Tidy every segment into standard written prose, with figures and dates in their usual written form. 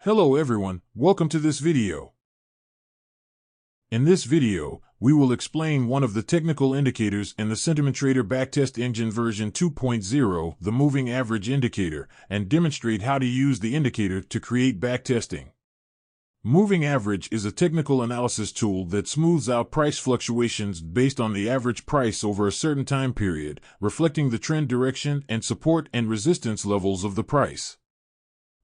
Hello everyone, welcome to this video. In this video, we will explain one of the technical indicators in the Sentiment Trader Backtest Engine version 2.0, the moving average indicator, and demonstrate how to use the indicator to create backtesting. Moving average is a technical analysis tool that smooths out price fluctuations based on the average price over a certain time period, reflecting the trend direction and support and resistance levels of the price.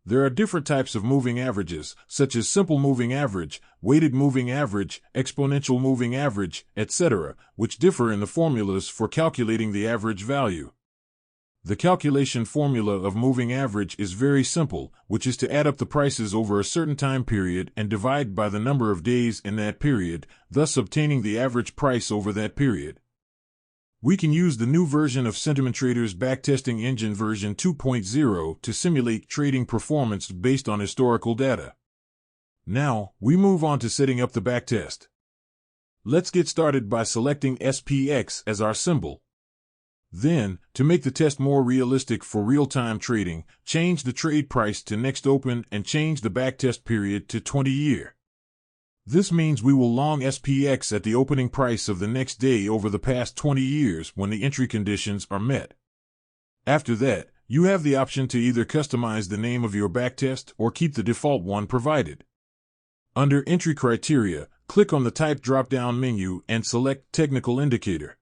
There are different types of moving averages, such as simple moving average, weighted moving average, exponential moving average, etc., which differ in the formulas for calculating the average value. The calculation formula of moving average is very simple, which is to add up the prices over a certain time period and divide by the number of days in that period, thus obtaining the average price over that period. We can use the new version of Sentiment Trader's Backtesting Engine version 2.0 to simulate trading performance based on historical data. Now, we move on to setting up the backtest. Let's get started by selecting SPX as our symbol. Then, to make the test more realistic for real-time trading, change the trade price to next open and change the backtest period to 20-year. This means we will long SPX at the opening price of the next day over the past 20 years when the entry conditions are met. After that, you have the option to either customize the name of your backtest or keep the default one provided. Under Entry Criteria, click on the Type drop-down menu and select Technical Indicator.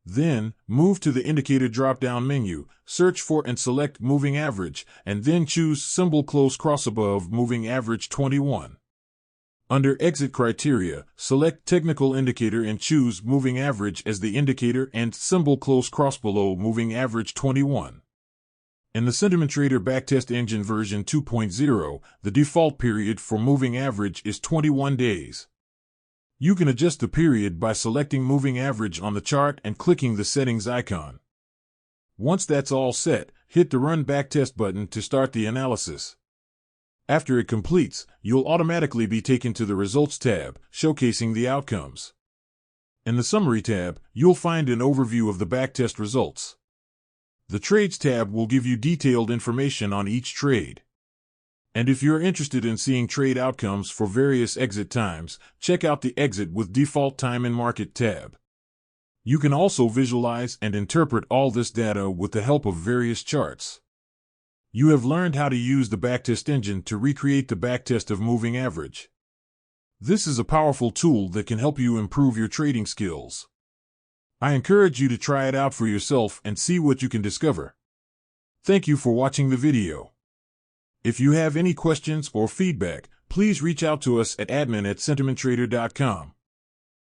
Then, move to the Indicator drop-down menu, search for and select Moving Average, and then choose symbol close cross above Moving Average 21. Under Exit Criteria, select Technical Indicator and choose Moving Average as the indicator and symbol close cross below Moving Average 21. In the Sentiment Trader Backtest Engine version 2.0, the default period for Moving Average is 21 days. You can adjust the period by selecting Moving Average on the chart and clicking the Settings icon. Once that's all set, hit the Run Backtest button to start the analysis. After it completes, you'll automatically be taken to the Results tab, showcasing the outcomes. In the Summary tab, you'll find an overview of the backtest results. The Trades tab will give you detailed information on each trade. And if you're interested in seeing trade outcomes for various exit times, check out the Exit with Default Time in Market tab. You can also visualize and interpret all this data with the help of various charts. You have learned how to use the Backtest engine to recreate the backtest of moving average. This is a powerful tool that can help you improve your trading skills. I encourage you to try it out for yourself and see what you can discover. Thank you for watching the video. If you have any questions or feedback, please reach out to us at admin@sentimenttrader.com.